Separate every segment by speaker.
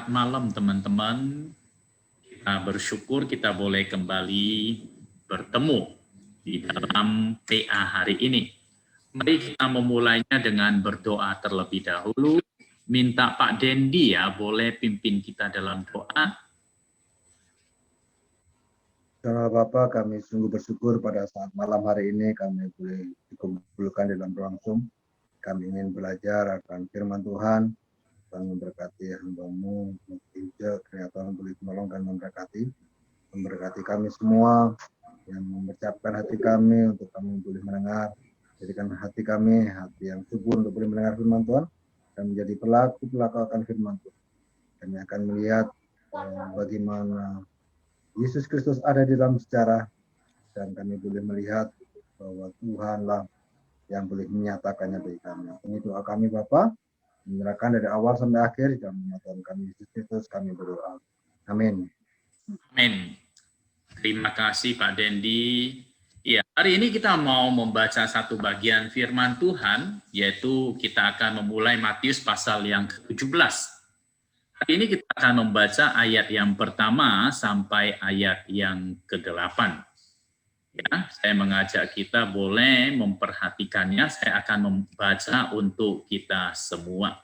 Speaker 1: Selamat malam teman-teman. Kita bersyukur kita boleh kembali bertemu di dalam PA hari ini. Mari kita memulainya dengan berdoa terlebih dahulu. Minta Pak Dendi ya, boleh pimpin kita dalam doa.
Speaker 2: Sama Bapak, kami sungguh bersyukur pada saat malam hari ini kami boleh dikumpulkan dalam ruang Zoom. Kami ingin belajar akan firman Tuhan. Tuhan memberkati hamba-Mu, Injil, Tuhan boleh menolong dan memberkati kami semua, yang mempersiapkan hati kami untuk kami boleh mendengar. Jadikan hati kami hati yang subur untuk boleh mendengar firman Tuhan dan menjadi pelaku-pelaku akan firman Tuhan. Kami akan melihat bagaimana Yesus Kristus ada di dalam sejarah, dan kami boleh melihat bahwa Tuhanlah yang boleh menyatakannya bagi kami. Ini doa kami Bapa, menyerahkan dari awal sampai akhir, dan Tuhan kami Yesus Kristus kami berdoa. Amin.
Speaker 1: Amin. Terima kasih Pak Dendi. Ya, hari ini kita mau membaca satu bagian firman Tuhan, yaitu kita akan memulai Matius pasal yang ke-17. Hari ini kita akan membaca ayat yang pertama sampai ayat yang ke-8. Ya, saya mengajak kita boleh memperhatikannya. Saya akan membaca untuk kita semua.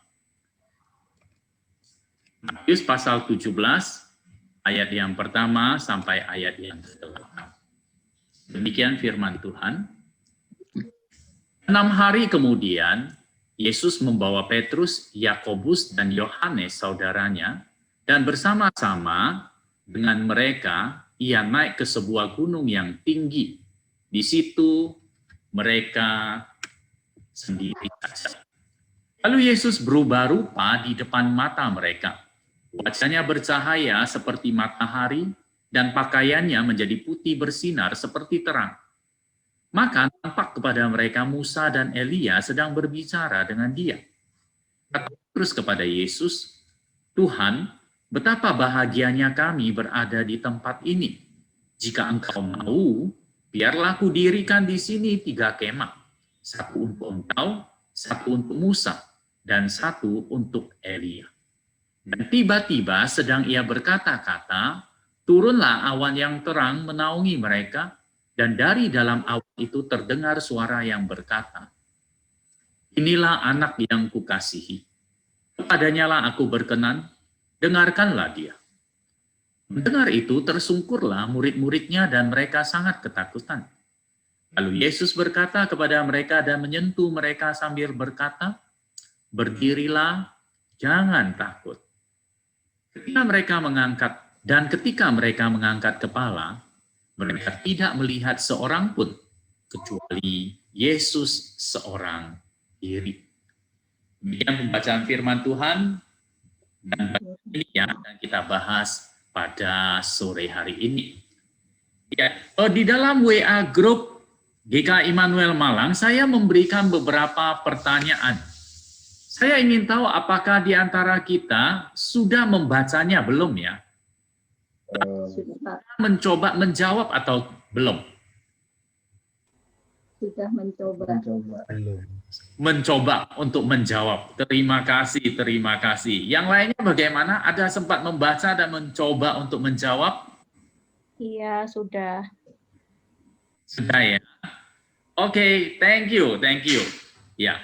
Speaker 1: Matius pasal 17, ayat yang pertama sampai ayat yang ke-8. Demikian firman Tuhan. 6 hari kemudian, Yesus membawa Petrus, Yakobus, dan Yohanes saudaranya, dan bersama-sama dengan mereka, ia naik ke sebuah gunung yang tinggi. Di situ mereka sendiri saja. Lalu Yesus berubah rupa di depan mata mereka. Wajahnya bercahaya seperti matahari, dan pakaiannya menjadi putih bersinar seperti terang. Maka nampak kepada mereka Musa dan Elia sedang berbicara dengan dia. Kata Petrus kepada Yesus, "Tuhan, betapa bahagianya kami berada di tempat ini. Jika Engkau mau, biarlah kudirikan di sini 3 kemah. Satu untuk Engkau, satu untuk Musa, dan satu untuk Elia." Dan tiba-tiba sedang ia berkata-kata, turunlah awan yang terang menaungi mereka, dan dari dalam awan itu terdengar suara yang berkata, "Inilah anak yang kukasihi. Kepadanya lah aku berkenan, dengarkanlah dia." Mendengar itu tersungkurlah murid-muridnya dan mereka sangat ketakutan. Lalu Yesus berkata kepada mereka dan menyentuh mereka sambil berkata, "Berdirilah, jangan takut." Ketika mereka mengangkat kepala, mereka tidak melihat seorang pun kecuali Yesus seorang diri. Demikian pembacaan firman Tuhan, dan ini yang akan kita bahas pada sore hari ini. Ya, di dalam WA Group GK Immanuel Malang, saya memberikan beberapa pertanyaan. Saya ingin tahu apakah di antara kita sudah membacanya belum ya? Mencoba menjawab atau belum?
Speaker 3: Sudah mencoba.
Speaker 1: Mencoba untuk menjawab. Terima kasih, terima kasih. Yang lainnya bagaimana? Ada sempat membaca dan mencoba untuk menjawab?
Speaker 3: Iya, sudah.
Speaker 1: Sudah ya. Oke, thank you. Ya.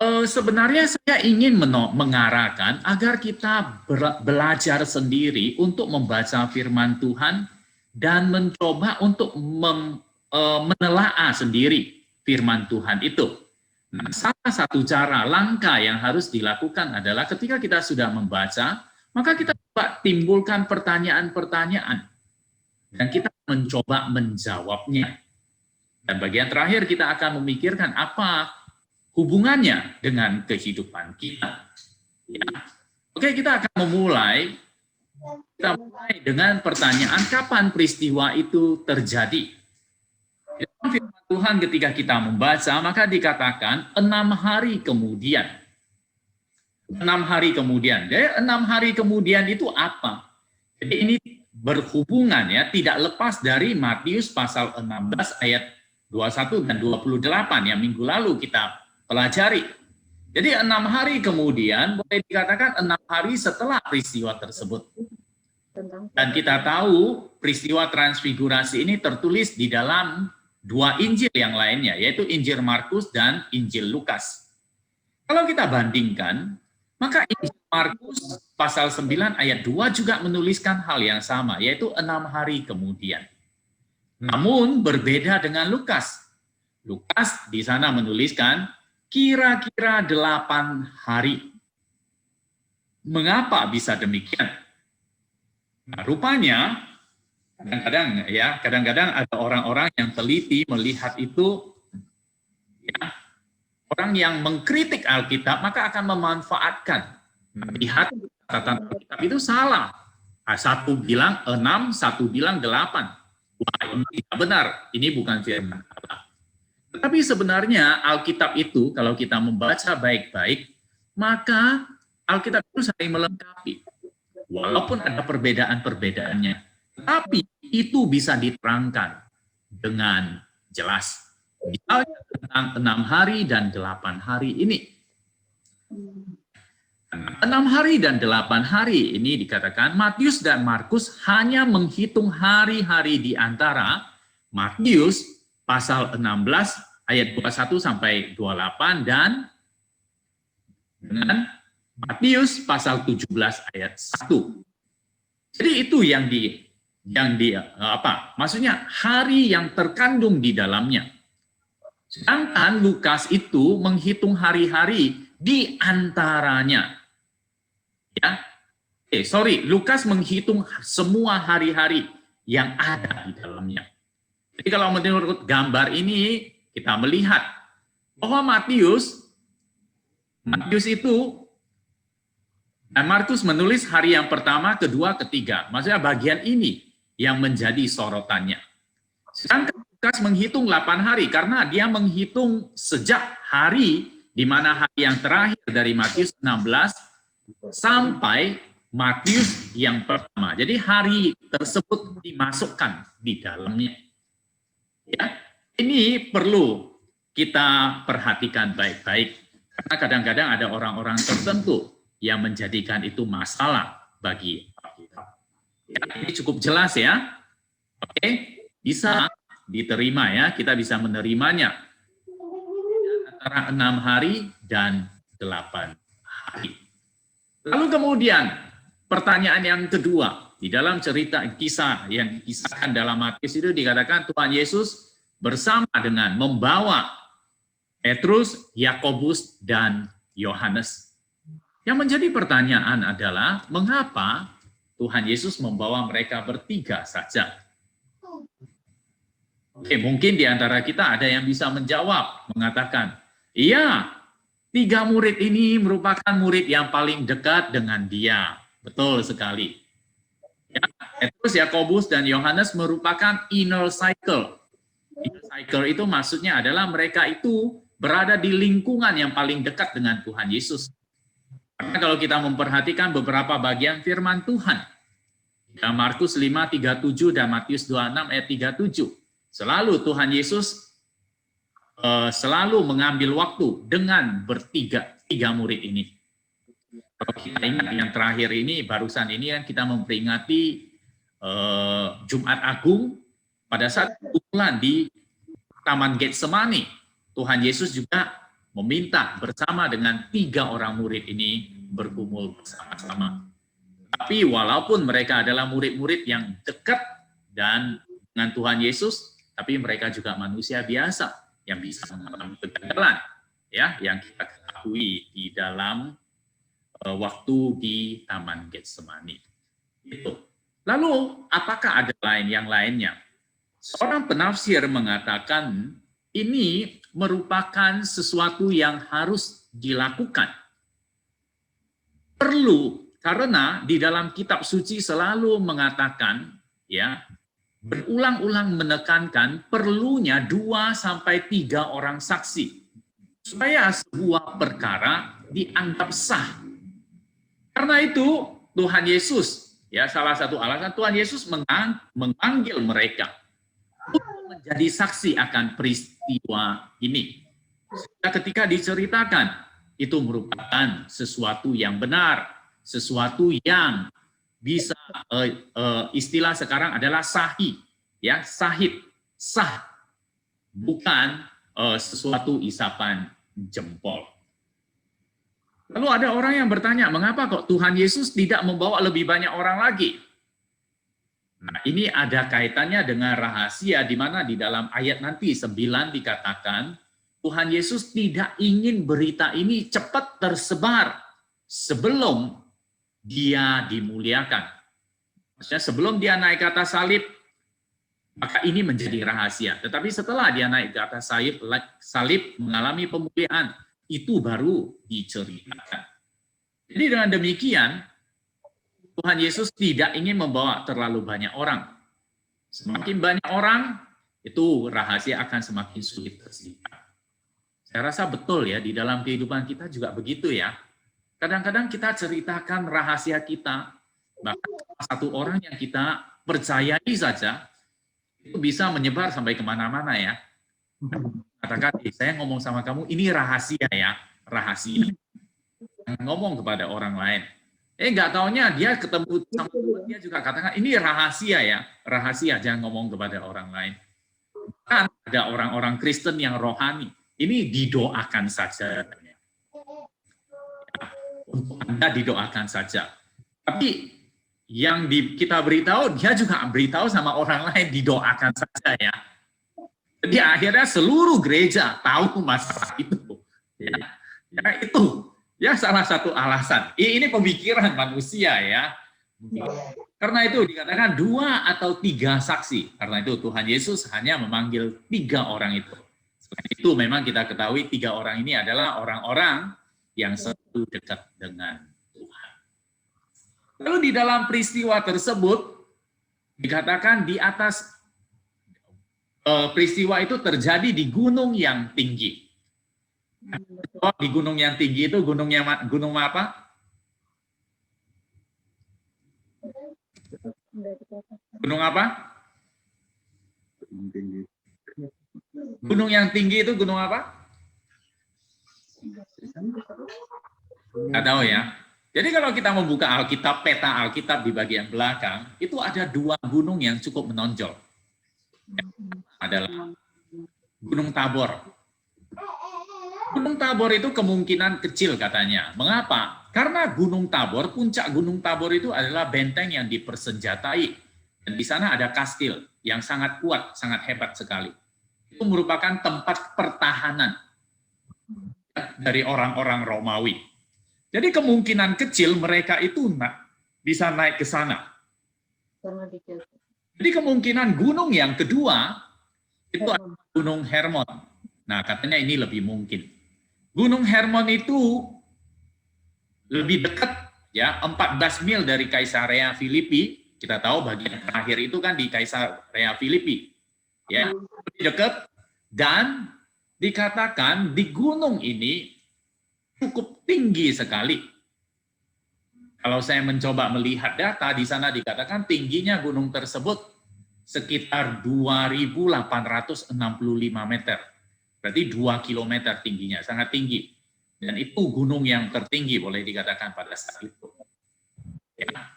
Speaker 1: Sebenarnya saya ingin mengarahkan agar kita belajar sendiri untuk membaca firman Tuhan dan mencoba untuk menelaah sendiri firman Tuhan itu. Nah, salah satu cara langkah yang harus dilakukan adalah ketika kita sudah membaca, maka kita coba timbulkan pertanyaan-pertanyaan dan kita mencoba menjawabnya. Dan bagian terakhir kita akan memikirkan apa hubungannya dengan kehidupan kita. Ya. Oke, kita akan memulai. Kita mulai dengan pertanyaan, kapan peristiwa itu terjadi? Dalam firman Tuhan ketika kita membaca, maka dikatakan 6 hari kemudian. 6 hari kemudian. Jadi 6 hari kemudian itu apa? Jadi ini berhubungan ya, tidak lepas dari Matius pasal 16 ayat 21 dan 28 yang minggu lalu kita pelajari. Jadi 6 hari kemudian boleh dikatakan 6 hari setelah peristiwa tersebut. Dan kita tahu peristiwa transfigurasi ini tertulis di dalam 2 Injil yang lainnya, yaitu Injil Markus dan Injil Lukas. Kalau kita bandingkan, maka Injil Markus pasal 9 ayat 2 juga menuliskan hal yang sama, yaitu 6 hari kemudian. Namun berbeda dengan Lukas. Lukas di sana menuliskan kira-kira 8 hari. Mengapa bisa demikian? Nah, rupanya kadang-kadang ada orang-orang yang teliti melihat itu, ya, orang yang mengkritik Alkitab maka akan memanfaatkan. Lihat catatan Alkitab itu salah. Satu bilang 6, satu bilang 8. Wah, ini tidak benar. Ini bukan firman Allah. Tetapi sebenarnya Alkitab itu kalau kita membaca baik-baik, maka Alkitab itu saling melengkapi. Walaupun ada perbedaan-perbedaannya, tapi itu bisa diterangkan dengan jelas. Misalnya tentang 6 hari dan 8 hari ini. 6 hari dan 8 hari ini dikatakan Matius dan Markus hanya menghitung hari-hari di antara Matius pasal 16 ayat 21 sampai 28 dan dengan Matius pasal 17 ayat 1. Jadi itu maksudnya hari yang terkandung di dalamnya. Sedangkan Lukas itu menghitung hari-hari di antaranya. Lukas menghitung semua hari-hari yang ada di dalamnya. Jadi kalau menurut gambar ini kita melihat bahwa Matius itu dan Markus menulis hari yang pertama, kedua, ketiga. Maksudnya bagian ini yang menjadi sorotannya. Sedangkan Lukas menghitung 8 hari karena dia menghitung sejak hari di mana hari yang terakhir dari Matius 16 sampai Matius yang pertama. Jadi hari tersebut dimasukkan di dalamnya. Ya, ini perlu kita perhatikan baik-baik karena kadang-kadang ada orang-orang tertentu yang menjadikan itu masalah bagi Alkitab. Ya, ini cukup jelas ya. Oke, bisa diterima ya, kita bisa menerimanya. Antara 6 hari dan 8 hari. Lalu kemudian pertanyaan yang kedua, di dalam cerita kisah yang dikisahkan dalam Matius itu dikatakan Tuhan Yesus bersama dengan membawa Petrus, Yakobus, dan Yohanes. Yang menjadi pertanyaan adalah, mengapa Tuhan Yesus membawa mereka bertiga saja? Oke, mungkin di antara kita ada yang bisa menjawab, mengatakan, iya, 3 murid ini merupakan murid yang paling dekat dengan dia. Betul sekali. Ya, Petrus, Yakobus, dan Yohanes merupakan inner cycle. Inner cycle itu maksudnya adalah mereka itu berada di lingkungan yang paling dekat dengan Tuhan Yesus. Karena kalau kita memperhatikan beberapa bagian firman Tuhan, dalam Markus 5:37 dan Matius 26 ayat 37, selalu Tuhan Yesus selalu mengambil waktu dengan tiga murid ini. Kalau kita ingat yang terakhir ini, barusan ini kan kita memperingati Jumat Agung, pada saat kumpulan di Taman Getsemani, Tuhan Yesus juga meminta bersama dengan 3 orang murid ini bergumul bersama-sama. Tapi walaupun mereka adalah murid-murid yang dekat dan dengan Tuhan Yesus, tapi mereka juga manusia biasa yang bisa mengalami kegagalan, ya, yang kita ketahui di dalam waktu di Taman Getsemani. Itu. Lalu, apakah ada yang lainnya? Seorang penafsir mengatakan ini merupakan sesuatu yang harus dilakukan. Perlu, karena di dalam kitab suci selalu mengatakan, ya, berulang-ulang menekankan perlunya 2 sampai 3 orang saksi supaya sebuah perkara dianggap sah. Karena itu Tuhan Yesus, ya, salah satu alasan Tuhan Yesus memanggil mereka untuk menjadi saksi akan peristiwa ini. Ketika diceritakan itu merupakan sesuatu yang benar, sesuatu yang bisa istilah sekarang adalah sahih, ya, sahih, sah, bukan sesuatu isapan jempol. Lalu ada orang yang bertanya, mengapa kok Tuhan Yesus tidak membawa lebih banyak orang lagi? Nah, ini ada kaitannya dengan rahasia di mana di dalam ayat nanti 9 dikatakan, Tuhan Yesus tidak ingin berita ini cepat tersebar sebelum dia dimuliakan. Maksudnya sebelum dia naik ke atas salib, maka ini menjadi rahasia. Tetapi setelah dia naik ke atas salib mengalami pemulihan, itu baru diceritakan. Jadi dengan demikian, Tuhan Yesus tidak ingin membawa terlalu banyak orang. Semakin banyak orang, itu rahasia akan semakin sulit tersingkap. Saya rasa betul ya, di dalam kehidupan kita juga begitu ya. Kadang-kadang kita ceritakan rahasia kita, bahkan satu orang yang kita percayai saja, itu bisa menyebar sampai kemana-mana ya. Katakan, saya ngomong sama kamu, ini rahasia ya, rahasia. Ngomong kepada orang lain. Nggak taunya dia ketemu sama teman, dia juga katakan, ini rahasia ya, rahasia, jangan ngomong kepada orang lain. Kan ada orang-orang Kristen yang rohani, ini didoakan saja. Ya, untuk Anda didoakan saja. Tapi yang kita beritahu, dia juga beritahu sama orang lain, didoakan saja ya. Jadi akhirnya seluruh gereja tahu masalah itu. Ya, itu. Ya, salah satu alasan. Ini pemikiran manusia ya. Karena itu dikatakan 2 atau 3 saksi. Karena itu Tuhan Yesus hanya memanggil 3 orang itu. Selain itu memang kita ketahui 3 orang ini adalah orang-orang yang selalu dekat dengan Tuhan. Lalu di dalam peristiwa tersebut dikatakan di atas peristiwa itu terjadi di gunung yang tinggi. Di gunung yang tinggi itu gunung apa? Gunung apa? Gunung yang tinggi itu gunung apa? Nggak tahu ya. Jadi kalau kita membuka Alkitab, peta Alkitab di bagian belakang, itu ada 2 gunung yang cukup menonjol. Adalah Gunung Tabor. Gunung Tabor itu kemungkinan kecil katanya. Mengapa? Karena Gunung Tabor, puncak Gunung Tabor itu adalah benteng yang dipersenjatai. Dan di sana ada kastil yang sangat kuat, sangat hebat sekali. Itu merupakan tempat pertahanan dari orang-orang Romawi. Jadi kemungkinan kecil mereka itu bisa naik ke sana. Jadi kemungkinan gunung yang kedua itu adalah Gunung Hermon. Nah, katanya ini lebih mungkin. Gunung Hermon itu lebih dekat ya, 14 mil dari Kaisarea Filipi. Kita tahu bagian terakhir itu kan di Kaisarea Filipi. Ya, lebih dekat dan dikatakan di gunung ini cukup tinggi sekali. Kalau saya mencoba melihat data di sana dikatakan tingginya gunung tersebut sekitar 2.865 meter. Berarti 2 kilometer tingginya, sangat tinggi. Dan itu gunung yang tertinggi boleh dikatakan pada saat itu. Ya.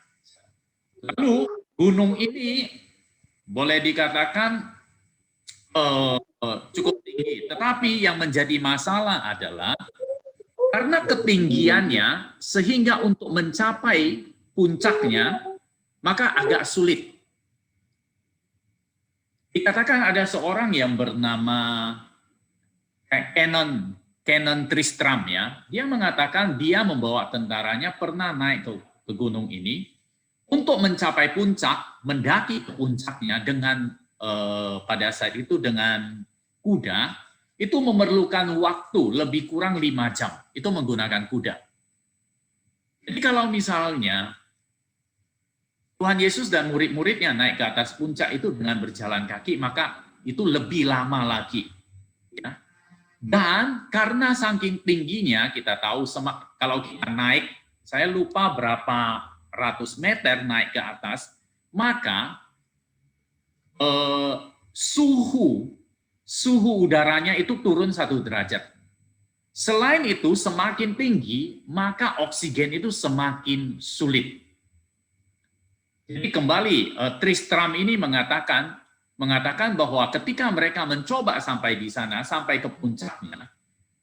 Speaker 1: Lalu gunung ini boleh dikatakan cukup tinggi. Tetapi yang menjadi masalah adalah karena ketinggiannya sehingga untuk mencapai puncaknya maka agak sulit. Dikatakan ada seorang yang bernama Canon Tristram ya, dia mengatakan dia membawa tentaranya pernah naik ke gunung ini untuk mencapai puncak, mendaki ke puncaknya dengan pada saat itu dengan kuda, itu memerlukan waktu lebih kurang 5 jam, itu menggunakan kuda. Jadi kalau misalnya Tuhan Yesus dan murid-muridnya naik ke atas puncak itu dengan berjalan kaki, maka itu lebih lama lagi. Ya. Dan karena saking tingginya, kita tahu kalau kita naik, saya lupa berapa ratus meter naik ke atas, maka suhu udaranya itu turun 1 derajat. Selain itu, semakin tinggi, maka oksigen itu semakin sulit. Jadi kembali, Tristram ini mengatakan bahwa ketika mereka mencoba sampai di sana, sampai ke puncaknya,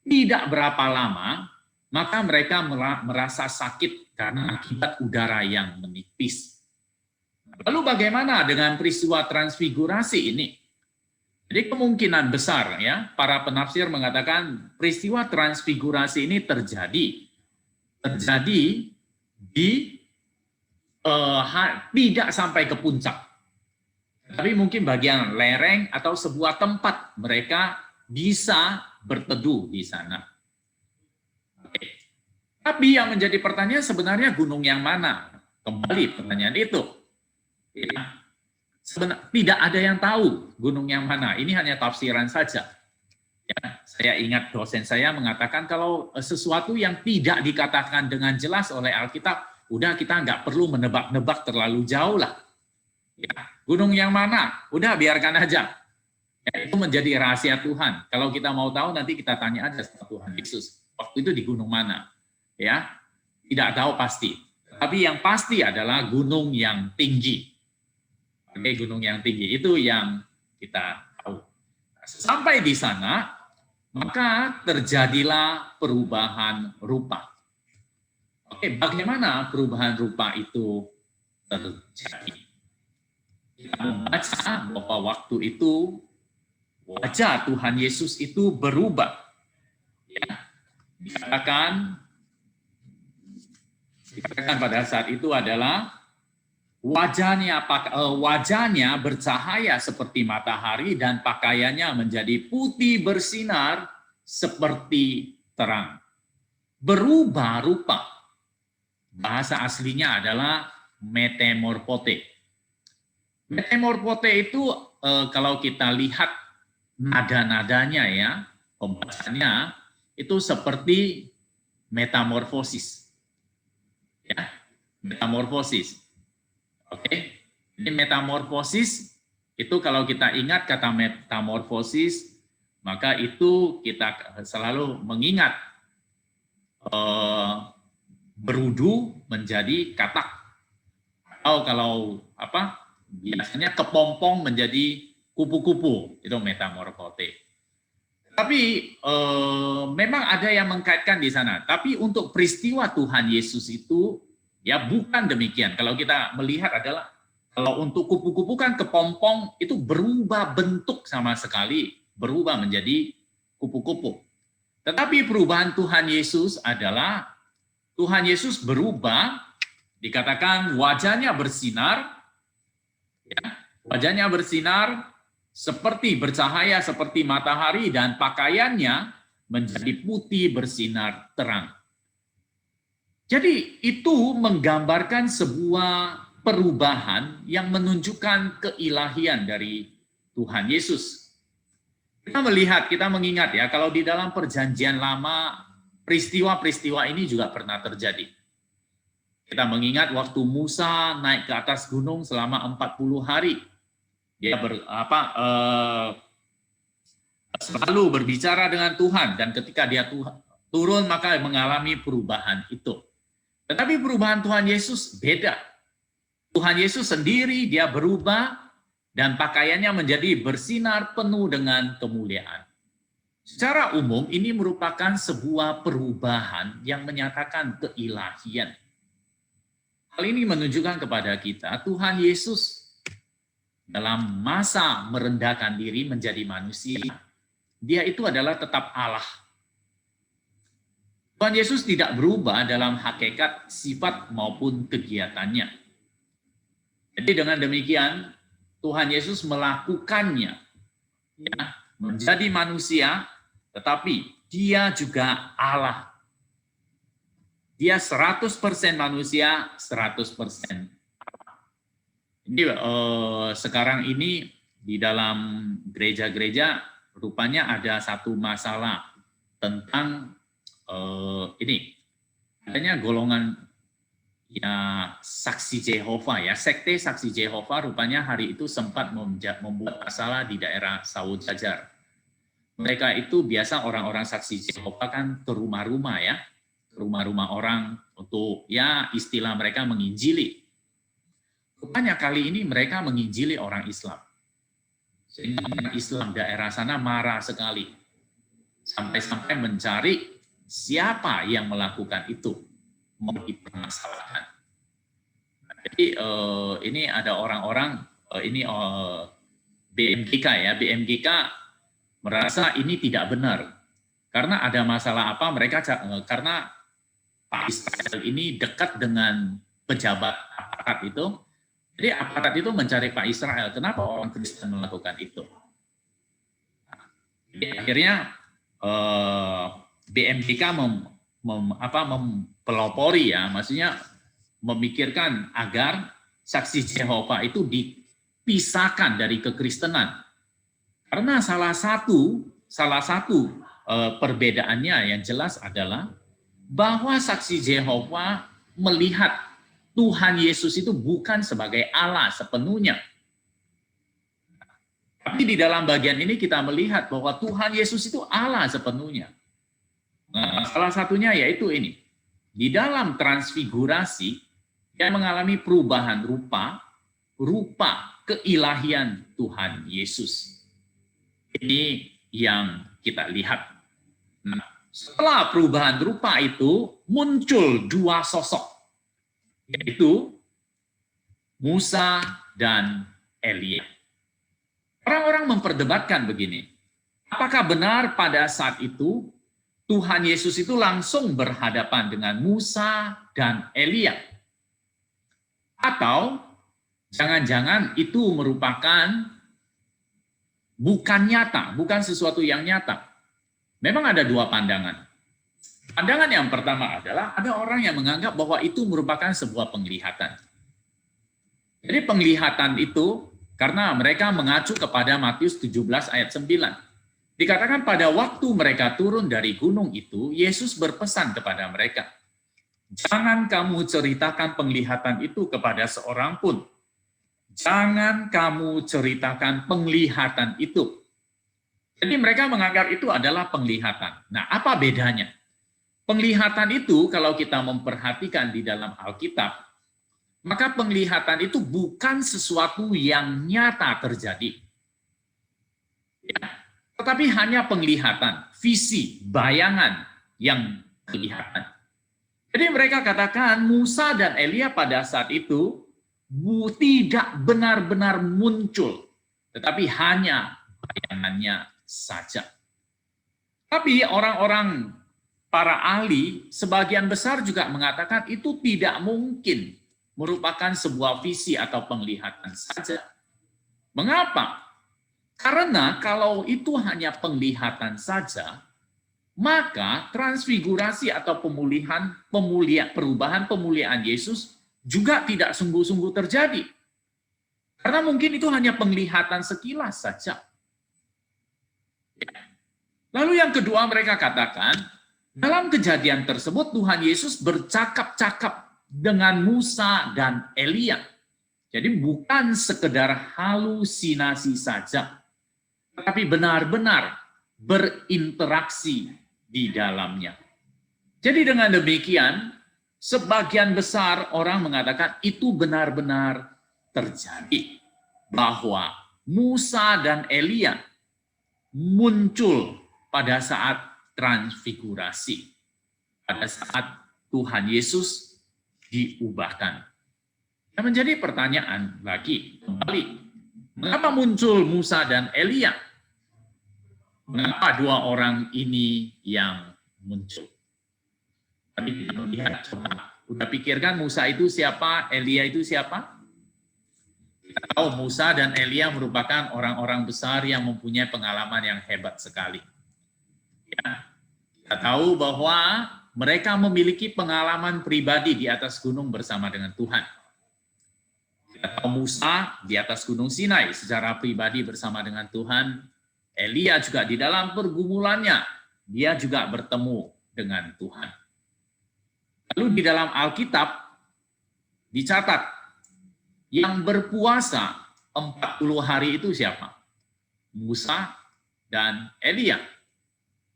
Speaker 1: tidak berapa lama, maka mereka merasa sakit karena akibat udara yang menipis. Lalu bagaimana dengan peristiwa transfigurasi ini? Jadi kemungkinan besar ya, para penafsir mengatakan peristiwa transfigurasi ini terjadi di tidak sampai ke puncak. Tapi mungkin bagian lereng atau sebuah tempat mereka bisa berteduh di sana. Oke. Tapi yang menjadi pertanyaan sebenarnya gunung yang mana? Kembali pertanyaan itu. Ya. Tidak ada yang tahu gunung yang mana. Ini hanya tafsiran saja. Ya, saya ingat dosen saya mengatakan kalau sesuatu yang tidak dikatakan dengan jelas oleh Alkitab, udah kita nggak perlu menebak-nebak terlalu jauh lah. Ya, gunung yang mana? Udah biarkan aja. Ya, itu menjadi rahasia Tuhan. Kalau kita mau tahu nanti kita tanya aja sama Tuhan Yesus. Waktu itu di gunung mana? Ya, tidak tahu pasti. Tapi yang pasti adalah gunung yang tinggi. Oke, gunung yang tinggi itu yang kita tahu. Sampai di sana, maka terjadilah perubahan rupa. Oke, bagaimana perubahan rupa itu terjadi? Kita membaca bahwa waktu itu wajah Tuhan Yesus itu berubah. Ya, dikatakan pada saat itu adalah wajahnya bercahaya seperti matahari dan pakaiannya menjadi putih bersinar seperti terang. Berubah rupa. Bahasa aslinya adalah metamorphote. Metamorphote itu kalau kita lihat nada-nadanya ya, pembacaannya itu seperti metamorfosis. Ya, metamorfosis. Oke, ini metamorfosis itu kalau kita ingat kata metamorfosis, maka itu kita selalu mengingat berudu menjadi katak, atau kalau biasanya kepompong menjadi kupu-kupu, itu metamorfote. Tapi memang ada yang mengkaitkan di sana. Tapi untuk peristiwa Tuhan Yesus itu ya bukan demikian. Kalau kita melihat adalah kalau untuk kupu-kupu kan kepompong itu berubah bentuk sama sekali, berubah menjadi kupu-kupu. Tetapi perubahan Tuhan Yesus adalah Tuhan Yesus berubah, dikatakan wajahnya bersinar, ya, wajahnya bersinar seperti bercahaya seperti matahari dan pakaiannya menjadi putih bersinar terang. Jadi itu menggambarkan sebuah perubahan yang menunjukkan keilahian dari Tuhan Yesus. Kita melihat, kita mengingat ya, kalau di dalam perjanjian lama, peristiwa-peristiwa ini juga pernah terjadi. Kita mengingat waktu Musa naik ke atas gunung selama 40 hari. Dia selalu berbicara dengan Tuhan, dan ketika dia turun maka mengalami perubahan itu. Tetapi perubahan Tuhan Yesus beda. Tuhan Yesus sendiri dia berubah dan pakaiannya menjadi bersinar penuh dengan kemuliaan. Secara umum ini merupakan sebuah perubahan yang menyatakan keilahian. Hal ini menunjukkan kepada kita Tuhan Yesus dalam masa merendahkan diri menjadi manusia, dia itu adalah tetap Allah. Tuhan Yesus tidak berubah dalam hakikat, sifat, maupun kegiatannya. Jadi dengan demikian, Tuhan Yesus melakukannya, ya, menjadi manusia, tetapi dia juga Allah. Dia 100% manusia, 100% Allah. Jadi sekarang ini di dalam gereja-gereja rupanya ada satu masalah tentang ini, adanya golongan ya saksi Jehovah ya, sekte saksi Jehovah rupanya hari itu sempat membuat masalah di daerah Saud Jajar. Mereka itu biasa orang-orang saksi Yehova kan ke rumah-rumah ya, ke rumah-rumah orang untuk ya istilah mereka menginjili. Rupanya kali ini mereka menginjili orang Islam. Sehingga orang Islam daerah sana marah sekali. Sampai-sampai mencari siapa yang melakukan itu, mau dipermasalahkan. Jadi ini ada orang-orang, ini BMGK ya, BMGK merasa ini tidak benar. Karena ada masalah apa, mereka karena Pak Israel ini dekat dengan pejabat aparat itu, jadi aparat itu mencari Pak Israel, kenapa orang Kristen melakukan itu? Jadi akhirnya BMGK mempelopori ya, maksudnya memikirkan agar saksi Yehova itu dipisahkan dari kekristenan. Karena salah satu perbedaannya yang jelas adalah bahwa saksi Yehova melihat Tuhan Yesus itu bukan sebagai Allah sepenuhnya. Tapi di dalam bagian ini kita melihat bahwa Tuhan Yesus itu Allah sepenuhnya. Nah, salah satunya yaitu ini. Di dalam transfigurasi, dia mengalami perubahan rupa keilahian Tuhan Yesus. Ini yang kita lihat. Nah, setelah perubahan rupa itu, muncul dua sosok, yaitu Musa dan Elia. Orang-orang memperdebatkan begini, apakah benar pada saat itu Tuhan Yesus itu langsung berhadapan dengan Musa dan Elia? Atau jangan-jangan itu merupakan bukan nyata, bukan sesuatu yang nyata. Memang ada dua pandangan. Pandangan yang pertama adalah ada orang yang menganggap bahwa itu merupakan sebuah penglihatan. Jadi penglihatan itu karena mereka mengacu kepada Matius 17 ayat 9. Dikatakan pada waktu mereka turun dari gunung itu, Yesus berpesan kepada mereka, jangan kamu ceritakan penglihatan itu kepada seorang pun. Jangan kamu ceritakan penglihatan itu. Jadi mereka menganggap itu adalah penglihatan. Nah, apa bedanya? Penglihatan itu kalau kita memperhatikan di dalam Alkitab, maka penglihatan itu bukan sesuatu yang nyata terjadi. Ya, tetapi hanya penglihatan, visi, bayangan yang kelihatan. Jadi mereka katakan Musa dan Elia pada saat itu tidak benar-benar muncul, tetapi hanya bayangannya saja. Tapi orang-orang para ahli, sebagian besar juga mengatakan itu tidak mungkin merupakan sebuah visi atau penglihatan saja. Mengapa? Karena kalau itu hanya penglihatan saja, maka transfigurasi atau perubahan pemuliaan Yesus juga tidak sungguh-sungguh terjadi. Karena mungkin itu hanya penglihatan sekilas saja. Lalu yang kedua mereka katakan, dalam kejadian tersebut Tuhan Yesus bercakap-cakap dengan Musa dan Elia. Jadi bukan sekedar halusinasi saja, tetapi benar-benar berinteraksi di dalamnya. Jadi dengan demikian, sebagian besar orang mengatakan itu benar-benar terjadi. Bahwa Musa dan Elia muncul pada saat transfigurasi. Pada saat Tuhan Yesus diubahkan. Yang menjadi pertanyaan lagi, kembali. Mengapa muncul Musa dan Elia? Mengapa dua orang ini yang muncul? Tapi kita melihat, coba. Udah pikirkan Musa itu siapa, Elia itu siapa? Kita tahu Musa dan Elia merupakan orang-orang besar yang mempunyai pengalaman yang hebat sekali. Ya, kita tahu bahwa mereka memiliki pengalaman pribadi di atas gunung bersama dengan Tuhan. Kita tahu Musa di atas gunung Sinai secara pribadi bersama dengan Tuhan. Elia juga di dalam pergumulannya, dia juga bertemu dengan Tuhan. Lalu di dalam Alkitab dicatat, yang berpuasa 40 hari itu siapa? Musa dan Elia.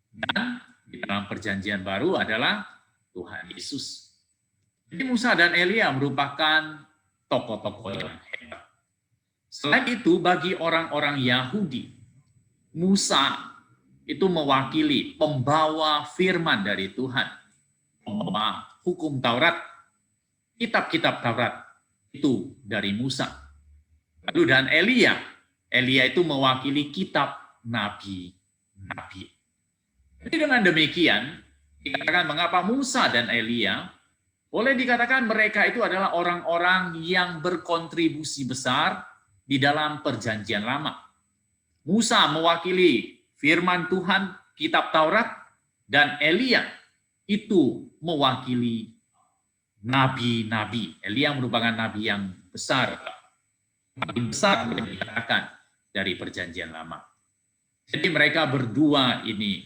Speaker 1: Dan di dalam perjanjian baru adalah Tuhan Yesus. Jadi Musa dan Elia merupakan tokoh-tokoh yang hebat. Selain itu, bagi orang-orang Yahudi, Musa itu mewakili pembawa firman dari Tuhan, pembawa hukum Taurat, kitab-kitab Taurat itu dari Musa. Lalu dan Elia itu mewakili kitab nabi-nabi. Jadi dengan demikian, dikatakan mengapa Musa dan Elia, boleh dikatakan mereka itu adalah orang-orang yang berkontribusi besar di dalam perjanjian lama. Musa mewakili firman Tuhan, kitab Taurat, dan Elia itu mewakili nabi-nabi. Elia merupakan nabi yang besar, paling besar yang dikatakan dari perjanjian lama. Jadi mereka berdua ini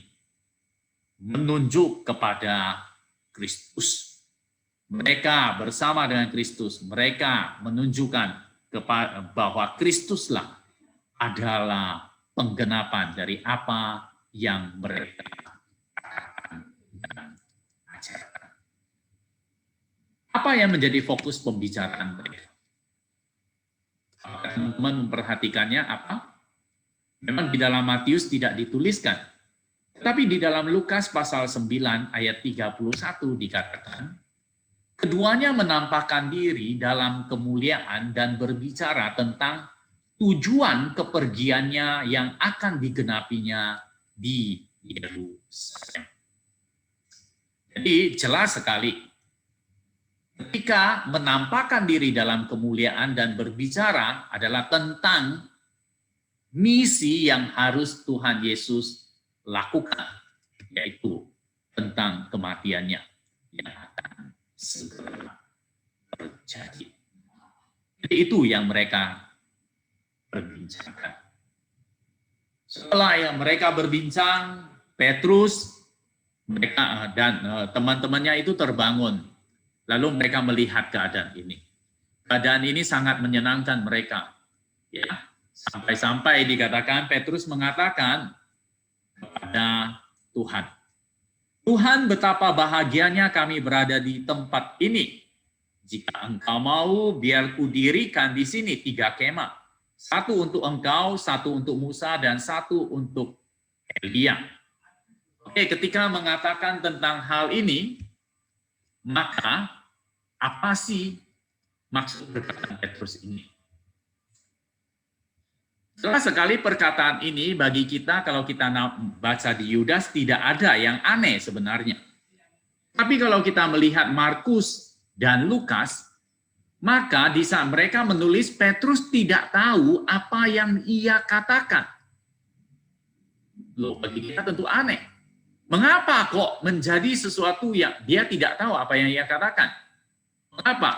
Speaker 1: menunjuk kepada Kristus. Mereka bersama dengan Kristus, mereka menunjukkan bahwa Kristuslah adalah penggenapan dari apa yang mereka katakan dan ajarkan. Apa yang menjadi fokus pembicaraan mereka? Teman-teman memperhatikannya apa? Memang di dalam Matius tidak dituliskan. Tetapi di dalam Lukas pasal 9 ayat 31 dikatakan, keduanya menampakkan diri dalam kemuliaan dan berbicara tentang tujuan kepergiannya yang akan digenapinya di Yerusalem. Jadi jelas sekali, ketika menampakkan diri dalam kemuliaan dan berbicara adalah tentang misi yang harus Tuhan Yesus lakukan, yaitu tentang kematiannya yang akan segera terjadi. Jadi itu yang mereka berbincangkan. Setelah yang mereka berbincang, Petrus mereka dan teman-temannya itu terbangun. Lalu mereka melihat keadaan ini. Keadaan ini sangat menyenangkan mereka. Ya, sampai-sampai dikatakan Petrus mengatakan kepada Tuhan, Tuhan, betapa bahagianya kami berada di tempat ini. Jika engkau mau, biar kudirikan di sini 3 kemah. 1 untuk engkau, 1 untuk Musa, dan 1 untuk Elia. Oke, ketika mengatakan tentang hal ini, maka apa sih maksud perkataan Petrus ini? Jelas sekali perkataan ini bagi kita, kalau kita baca di Yudas, tidak ada yang aneh sebenarnya. Tapi kalau kita melihat Markus dan Lukas, maka di saat mereka menulis, Petrus tidak tahu apa yang ia katakan. Loh, bagi kita tentu aneh. Mengapa kok menjadi sesuatu yang dia tidak tahu apa yang ia katakan? Mengapa?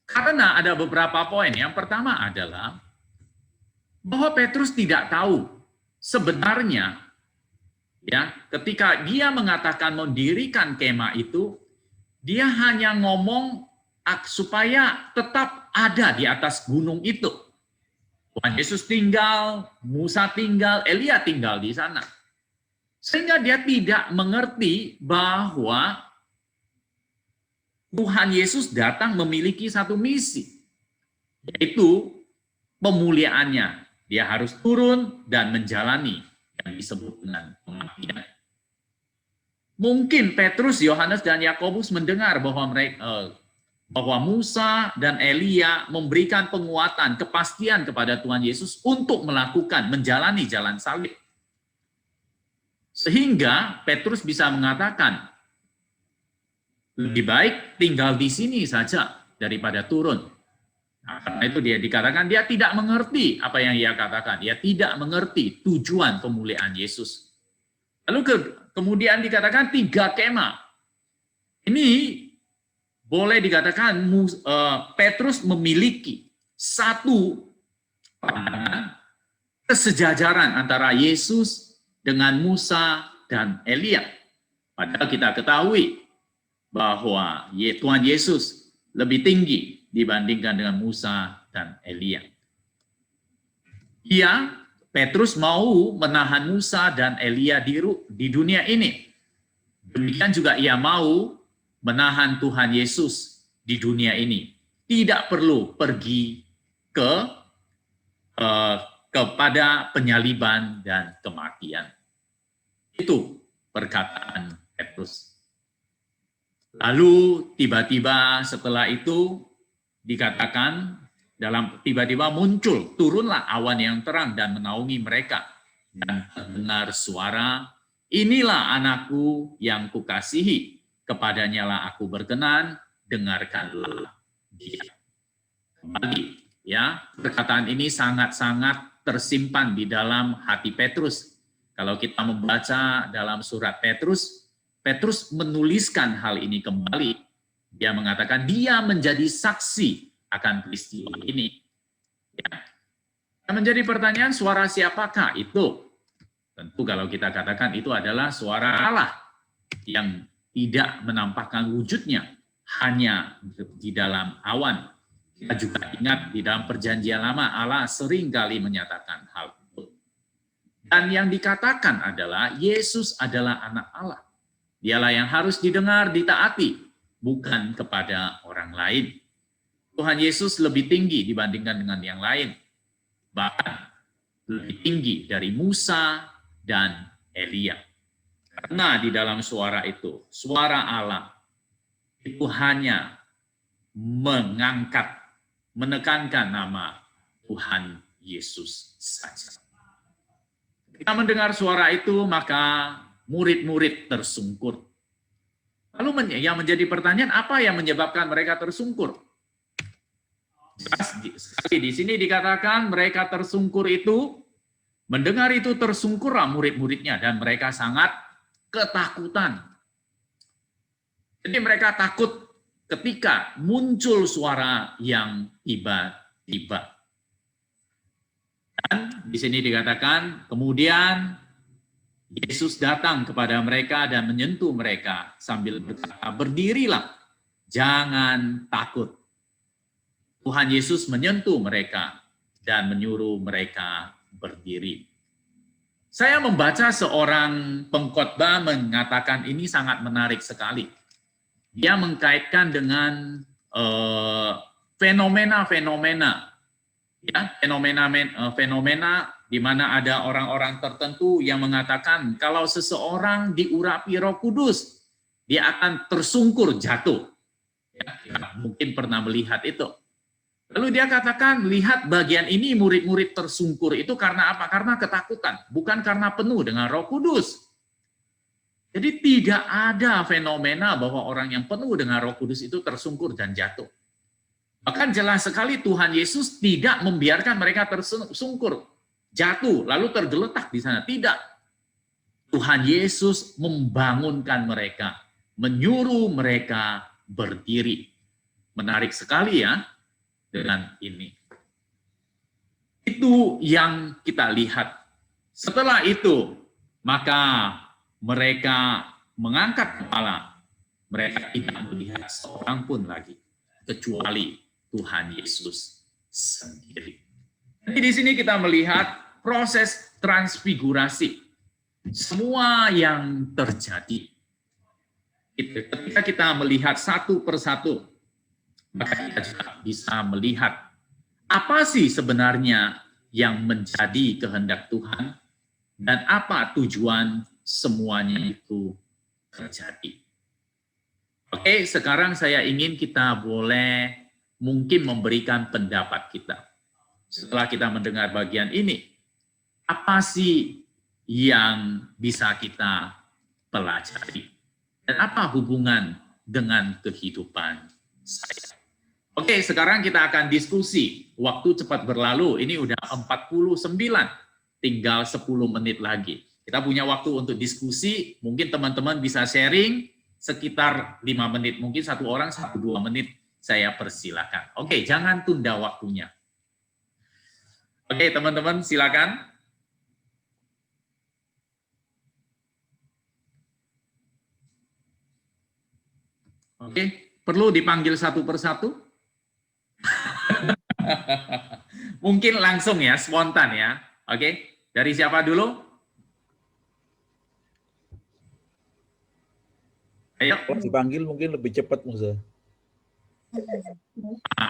Speaker 1: Karena ada beberapa poin. Yang pertama adalah bahwa Petrus tidak tahu sebenarnya, ya, ketika dia mengatakan mendirikan kemah itu, dia hanya ngomong supaya tetap ada di atas gunung itu. Tuhan Yesus tinggal, Musa tinggal, Elia tinggal di sana. Sehingga dia tidak mengerti bahwa Tuhan Yesus datang memiliki satu misi, yaitu pemuliaannya. Dia harus turun dan menjalani yang disebut dengan kematian. Mungkin Petrus, Yohanes, dan Yakobus mendengar bahwa Musa dan Elia memberikan penguatan, kepastian kepada Tuhan Yesus untuk melakukan, menjalani jalan salib. Sehingga Petrus bisa mengatakan, lebih baik tinggal di sini saja daripada turun. Nah, karena itu dia dikatakan dia tidak mengerti apa yang ia katakan. Dia tidak mengerti tujuan pemuliaan Yesus. Lalu kemudian dikatakan 3 kemah. Ini boleh dikatakan Petrus memiliki satu pandangan kesejajaran antara Yesus dengan Musa dan Elia. Padahal kita ketahui bahwa Tuhan Yesus lebih tinggi dibandingkan dengan Musa dan Elia. Ia Petrus mau menahan Musa dan Elia di dunia ini. Demikian juga ia mau menahan Tuhan Yesus di dunia ini. Tidak perlu pergi kepada penyaliban dan kematian. Itu perkataan Petrus. Lalu tiba-tiba setelah itu dikatakan tiba-tiba muncul, turunlah awan yang terang dan menaungi mereka. Dan terdengar suara, inilah anakku yang kukasihi, kepadanya lah aku berkenan, dengarkanlah dia. Kembali, ya, perkataan ini sangat-sangat tersimpan di dalam hati Petrus. Kalau kita membaca dalam surat Petrus, Petrus menuliskan hal ini kembali. Dia mengatakan dia menjadi saksi akan peristiwa ini. Ya. Menjadi pertanyaan, suara siapakah itu? Tentu kalau kita katakan itu adalah suara Allah yang tidak menampakkan wujudnya, hanya di dalam awan. Kita juga ingat di dalam perjanjian lama Allah seringkali menyatakan hal itu. Dan yang dikatakan adalah Yesus adalah anak Allah. Dialah yang harus didengar, ditaati, bukan kepada orang lain. Tuhan Yesus lebih tinggi dibandingkan dengan yang lain. Bahkan lebih tinggi dari Musa dan Elia. Karena di dalam suara itu, suara Allah itu hanya mengangkat, menekankan nama Tuhan Yesus saja. Kita mendengar suara itu, maka murid-murid tersungkur. Lalu yang menjadi pertanyaan, apa yang menyebabkan mereka tersungkur? Di sini dikatakan mereka tersungkur itu, mendengar itu tersungkurlah murid-muridnya, dan mereka sangat ketakutan. Jadi mereka takut ketika muncul suara yang tiba-tiba. Dan di sini dikatakan, kemudian Yesus datang kepada mereka dan menyentuh mereka sambil berkata, berdirilah, jangan takut. Tuhan Yesus menyentuh mereka dan menyuruh mereka berdiri. Saya membaca seorang pengkhotbah mengatakan ini sangat menarik sekali. Dia mengkaitkan dengan fenomena-fenomena, ya, fenomena di mana ada orang-orang tertentu yang mengatakan kalau seseorang diurapi Roh Kudus, dia akan tersungkur jatuh. Ya, mungkin pernah melihat itu. Lalu dia katakan, lihat bagian ini murid-murid tersungkur itu karena apa? Karena ketakutan, bukan karena penuh dengan Roh Kudus. Jadi tidak ada fenomena bahwa orang yang penuh dengan Roh Kudus itu tersungkur dan jatuh. Bahkan jelas sekali Tuhan Yesus tidak membiarkan mereka tersungkur, jatuh, lalu tergeletak di sana. Tidak. Tuhan Yesus membangunkan mereka, menyuruh mereka berdiri. Menarik sekali ya dengan ini. Itu yang kita lihat. Setelah itu, maka mereka mengangkat kepala. Mereka tidak melihat seorang pun lagi, kecuali Tuhan Yesus sendiri. Jadi di sini kita melihat proses transfigurasi. Semua yang terjadi. Ketika kita melihat satu persatu, maka kita juga bisa melihat apa sih sebenarnya yang menjadi kehendak Tuhan dan apa tujuan semuanya itu terjadi. Oke, sekarang saya ingin kita boleh mungkin memberikan pendapat kita. Setelah kita mendengar bagian ini, apa sih yang bisa kita pelajari? Dan apa hubungan dengan kehidupan saya? Oke, sekarang kita akan diskusi. Waktu cepat berlalu, ini udah 49, tinggal 10 menit lagi. Kita punya waktu untuk diskusi, mungkin teman-teman bisa sharing sekitar 5 menit, mungkin satu orang 1-2 menit, saya persilakan. Oke, jangan tunda waktunya. Oke, teman-teman silakan. Oke, perlu dipanggil satu persatu? Mungkin langsung ya, spontan ya. Oke, Dari siapa dulu? Ayo,
Speaker 4: Kalau dipanggil mungkin lebih cepat, Musa.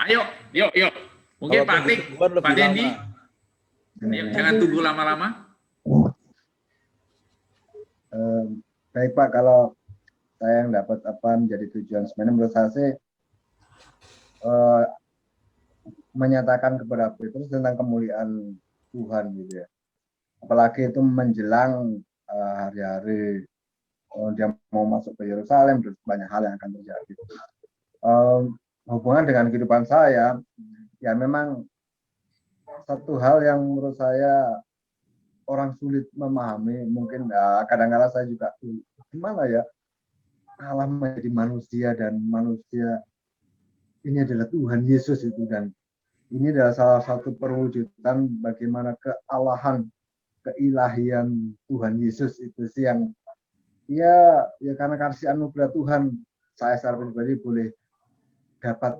Speaker 1: ayo, yuk. Mungkin
Speaker 4: Kalau
Speaker 1: Pak Tik,
Speaker 4: penghitungan lebih
Speaker 1: Pak Dendi,
Speaker 4: lama.
Speaker 1: yuk, jangan tunggu lama-lama.
Speaker 2: Baik Pak, kalau saya yang dapat apa menjadi tujuan sebenarnya menurut saya sih menyatakan kepada Petrus tentang kemuliaan Tuhan gitu ya. Apalagi itu menjelang hari-hari dia mau masuk ke Yerusalem, terus banyak hal yang akan terjadi. Hubungan dengan kehidupan saya, ya memang satu hal yang menurut saya orang sulit memahami, mungkin kadang-kadang saya juga gimana ya, Allah menjadi manusia dan manusia ini adalah Tuhan Yesus itu, dan ini adalah salah satu perwujudan bagaimana kealahan, keilahian Tuhan Yesus itu sih yang ya karena kasih anugerah Tuhan saya secara pribadi boleh dapat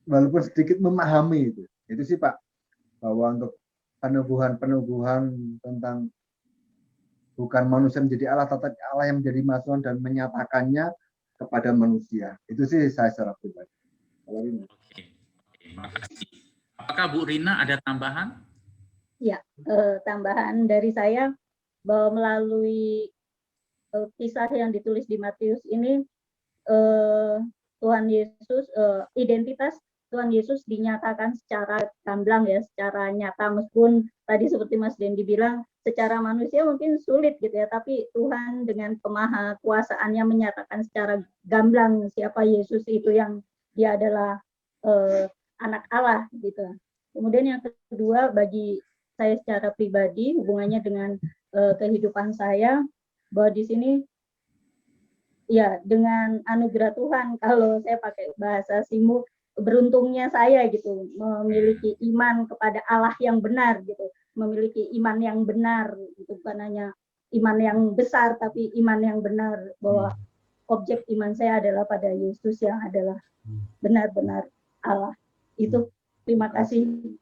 Speaker 2: walaupun sedikit memahami itu sih Pak, bahwa untuk penubuhan tentang bukan manusia menjadi Allah, tetapi Allah yang menjadi manusia dan menyatakannya kepada manusia. Itu sih saya secara pribadi.
Speaker 1: Oke, makasih. Apakah Bu Rina ada tambahan?
Speaker 3: Ya, tambahan dari saya bahwa melalui kisah yang ditulis di Matius ini, Tuhan Yesus, identitas Tuhan Yesus dinyatakan secara gamblang ya, secara nyata, meskipun tadi seperti Mas Dendi bilang secara manusia mungkin sulit gitu ya, tapi Tuhan dengan kemahakuasaannya menyatakan secara gamblang siapa Yesus itu, yang dia adalah anak Allah gitu. Kemudian yang kedua, bagi saya secara pribadi hubungannya dengan kehidupan saya, bahwa di sini ya dengan anugerah Tuhan, kalau saya pakai bahasa Simu, beruntungnya saya gitu memiliki iman kepada Allah yang benar gitu, memiliki iman yang benar gitu, bukan hanya iman yang besar tapi iman yang benar, bahwa objek iman saya adalah pada Yesus yang adalah benar-benar Allah. Itu terima kasih.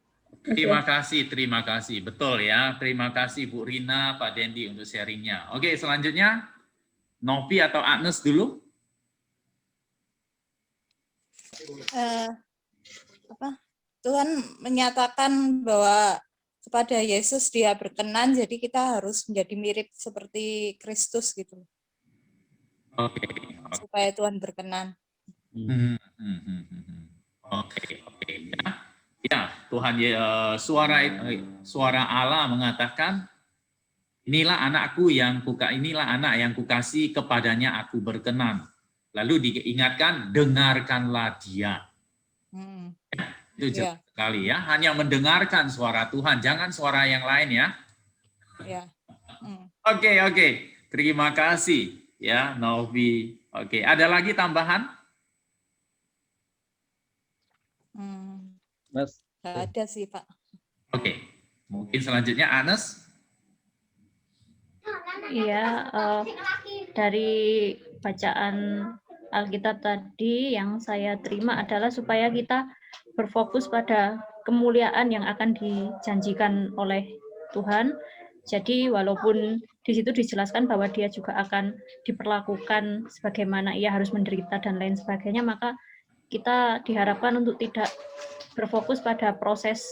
Speaker 1: Terima kasih. Betul ya. Terima kasih Bu Rina, Pak Dendi untuk sharingnya. Oke, selanjutnya Novi atau Agnes dulu.
Speaker 5: Tuhan menyatakan bahwa kepada Yesus dia berkenan, jadi kita harus menjadi mirip seperti Kristus gitu.
Speaker 1: Oke.
Speaker 5: Supaya Tuhan berkenan.
Speaker 1: Oke. Ya, Tuhan, suara Allah mengatakan, inilah anakku yang inilah anak yang kukasih, kepadanya aku berkenan. Lalu diingatkan, dengarkanlah dia. Itu jelas sekali ya, hanya mendengarkan suara Tuhan, jangan suara yang lain ya. Oke. Terima kasih ya Novi. Oke, ada lagi tambahan?
Speaker 4: Mas.
Speaker 5: Nggak ada sih Pak.
Speaker 1: Oke, mungkin selanjutnya Agnes.
Speaker 3: Iya, dari bacaan Alkitab tadi yang saya terima adalah supaya kita berfokus pada kemuliaan yang akan dijanjikan oleh Tuhan. Jadi walaupun di situ dijelaskan bahwa dia juga akan diperlakukan sebagaimana ia harus menderita dan lain sebagainya, maka kita diharapkan untuk tidak berfokus pada proses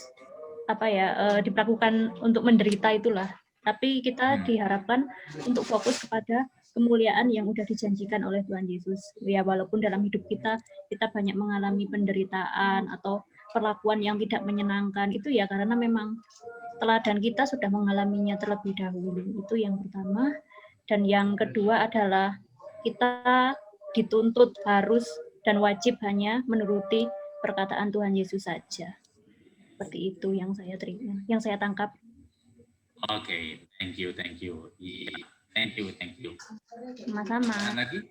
Speaker 3: diperlakukan untuk menderita itulah. Tapi kita diharapkan untuk fokus kepada kemuliaan yang sudah dijanjikan oleh Tuhan Yesus. Ya, walaupun dalam hidup kita banyak mengalami penderitaan atau perlakuan yang tidak menyenangkan, itu ya karena memang teladan kita sudah mengalaminya terlebih dahulu. Itu yang pertama. Dan yang kedua adalah kita dituntut harus dan wajib hanya menuruti perkataan Tuhan Yesus saja. Seperti itu yang saya terima, yang saya tangkap.
Speaker 1: Oke, thank you. Thank you.
Speaker 3: Sama-sama.
Speaker 1: Lagi?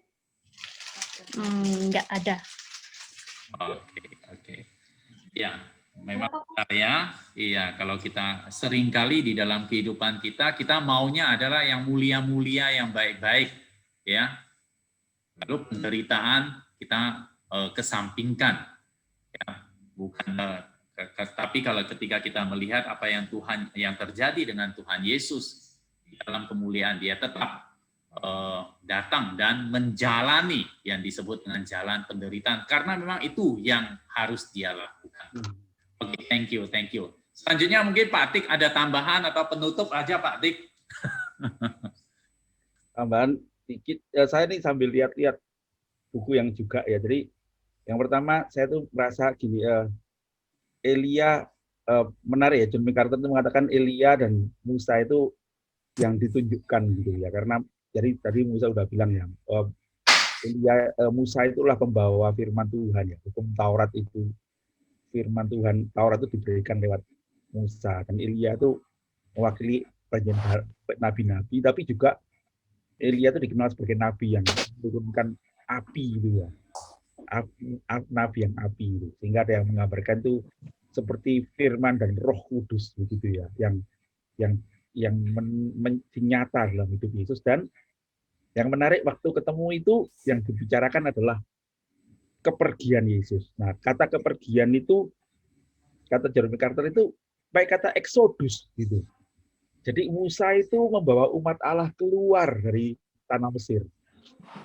Speaker 3: Enggak ada.
Speaker 1: Oke. Ya, memang ya. Iya, kalau kita seringkali di dalam kehidupan kita maunya adalah yang mulia-mulia, yang baik-baik, ya. Lalu penderitaan kita kesampingkan, ya. Bukan Tapi kalau ketika kita melihat apa yang terjadi dengan Tuhan Yesus di dalam kemuliaan, dia tetap datang dan menjalani yang disebut dengan jalan penderitaan, karena memang itu yang harus dia lakukan. Oke, thank you. Selanjutnya mungkin Pak Tik ada tambahan atau penutup aja Pak Tik.
Speaker 4: Tambahan dikit, saya ini sambil lihat-lihat buku yang juga ya. Jadi yang pertama saya tuh merasa gini, Elia menarik ya, John MacArthur itu mengatakan Elia dan Musa itu yang ditunjukkan gitu ya, karena jadi tadi Musa udah bilang ya, Musa itulah pembawa firman Tuhan ya, hukum Taurat itu, firman Tuhan Taurat itu diberikan lewat Musa, dan Elia itu mewakili nabi-nabi, tapi juga Elia itu dikenal sebagai nabi yang menurunkan api gitu ya, nabi yang api itu, sehingga ada yang menggambarkan itu seperti firman dan Roh Kudus begitu ya, yang nyata dalam hidup Yesus. Dan yang menarik waktu ketemu itu yang dibicarakan adalah kepergian Yesus. Nah, kata kepergian itu, kata John MacArthur itu baik kata eksodus gitu. Jadi Musa itu membawa umat Allah keluar dari tanah Mesir.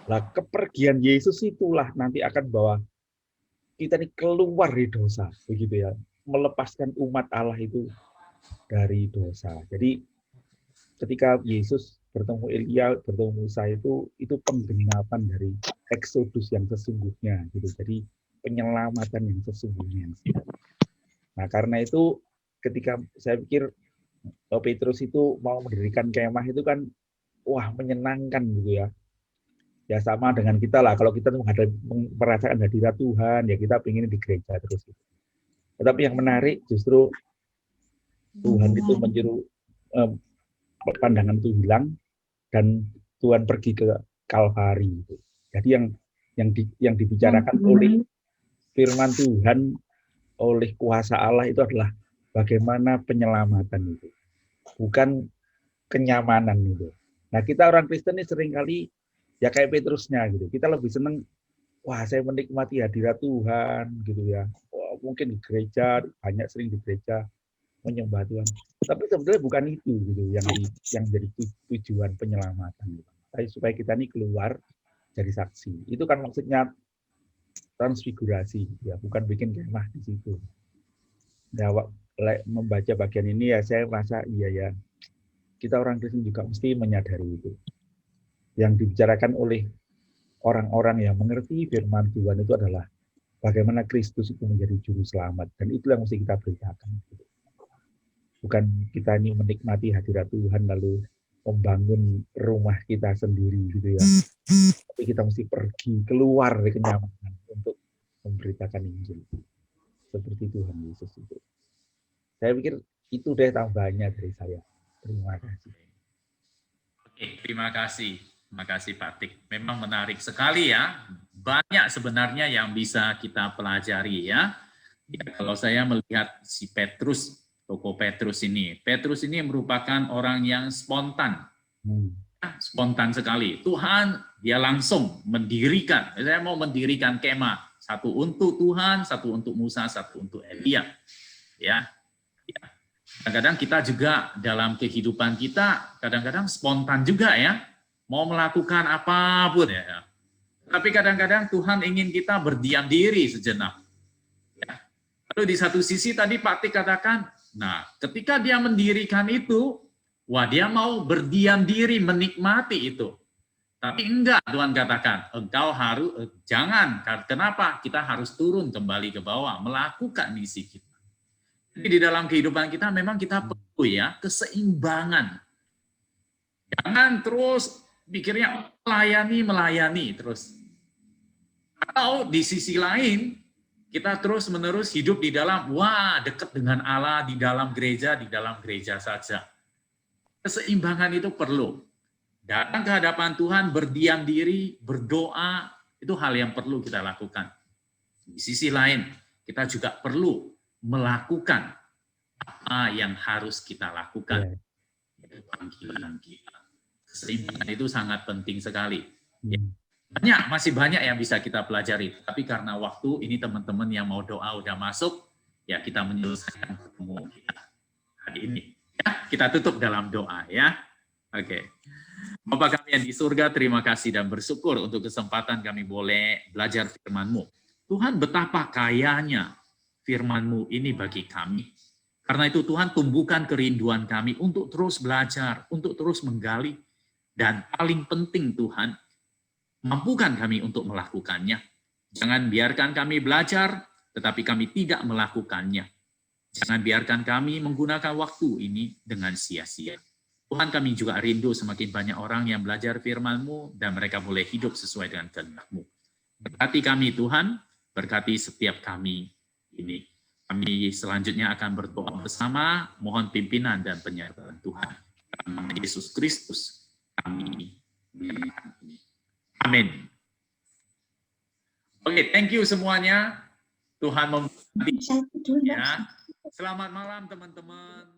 Speaker 4: Nah, kepergian Yesus itulah nanti akan bawa kita ini keluar dari dosa, begitu ya, melepaskan umat Allah itu dari dosa. Jadi ketika Yesus bertemu Elia, bertemu Musa itu penggenapan dari eksodus yang sesungguhnya gitu. Jadi penyelamatan yang sesungguhnya. Nah, karena itu ketika saya pikir Petrus itu mau mendirikan kemah itu kan wah menyenangkan gitu ya. Ya sama dengan kita lah, kalau kita merasakan hadirat Tuhan, ya kita pengen di gereja terus. Tetapi yang menarik justru Tuhan itu menyuruh pandangan itu hilang dan Tuhan pergi ke Kalvari. Jadi yang dibicarakan oleh firman Tuhan, oleh kuasa Allah itu adalah bagaimana penyelamatan itu, bukan kenyamanan itu. Nah, kita orang Kristen ini seringkali ya kayak Petrusnya gitu. Kita lebih senang, wah saya menikmati hadirat Tuhan gitu ya. Wah, mungkin di gereja, banyak sering di gereja menyembah Tuhan. Tapi sebenarnya bukan itu gitu yang jadi tujuan penyelamatan gitu. Supaya kita ini keluar jadi saksi. Itu kan maksudnya transfigurasi ya, bukan bikin kemah di situ. Ya, membaca bagian ini ya saya merasa iya ya. Kita orang Kristen juga mesti menyadari itu. Yang dibicarakan oleh orang-orang yang mengerti firman Tuhan itu adalah bagaimana Kristus itu menjadi juru selamat, dan itu yang mesti kita beritakan. Bukan kita ini menikmati hadirat Tuhan lalu membangun rumah kita sendiri gitu ya. Tapi kita mesti pergi keluar dari kenyamanan untuk memberitakan Injil seperti Tuhan Yesus itu. Saya pikir itu deh tambahannya dari saya. Terima kasih.
Speaker 1: Oke, terima kasih. Terima kasih Pak Tik. Memang menarik sekali ya. Banyak sebenarnya yang bisa kita pelajari ya. Kalau saya melihat si Petrus, tokoh Petrus ini merupakan orang yang spontan. Spontan sekali. Tuhan, dia langsung mendirikan. Saya mau mendirikan kemah. Satu untuk Tuhan, satu untuk Musa, satu untuk Elia. Ya. Kadang-kadang kita juga dalam kehidupan kita, kadang-kadang spontan juga ya. Mau melakukan apapun ya. Tapi kadang-kadang Tuhan ingin kita berdiam diri sejenak. Ya. Lalu di satu sisi tadi Pak Tik katakan, nah ketika dia mendirikan itu, wah dia mau berdiam diri menikmati itu. Tapi enggak, Tuhan katakan, engkau harus, jangan. Kenapa? Kita harus turun kembali ke bawah, melakukan misi kita. Jadi di dalam kehidupan kita memang kita perlu ya keseimbangan. Jangan terus pikirnya melayani terus. Atau di sisi lain, kita terus-menerus hidup di dalam, wah dekat dengan Allah, di dalam gereja saja. Keseimbangan itu perlu. Datang ke hadapan Tuhan, berdiam diri, berdoa, itu hal yang perlu kita lakukan. Di sisi lain, kita juga perlu melakukan apa yang harus kita lakukan. Panggilan kita. Keseimbangan itu sangat penting sekali. Masih banyak yang bisa kita pelajari. Tapi karena waktu, ini teman-teman yang mau doa udah masuk, ya kita menyelesaikan pertemuan kita hari ini. Ya, kita tutup dalam doa ya. Oke. Bapa kami yang di surga, terima kasih dan bersyukur untuk kesempatan kami boleh belajar firman-Mu. Tuhan, betapa kayanya firman-Mu ini bagi kami. Karena itu Tuhan, tumbuhkan kerinduan kami untuk terus belajar, untuk terus menggali. Dan paling penting Tuhan, mampukan kami untuk melakukannya. Jangan biarkan kami belajar, tetapi kami tidak melakukannya. Jangan biarkan kami menggunakan waktu ini dengan sia-sia. Tuhan, kami juga rindu semakin banyak orang yang belajar firman-Mu dan mereka boleh hidup sesuai dengan kehendak-Mu. Berkati kami Tuhan, berkati setiap kami ini. Kami selanjutnya akan berdoa bersama, mohon pimpinan dan penyertaan Tuhan. Dalam nama Yesus Kristus, kami menyerahkan ini. Amin. Oke, thank you semuanya. Tuhan memberkati. Ya. Selamat malam teman-teman.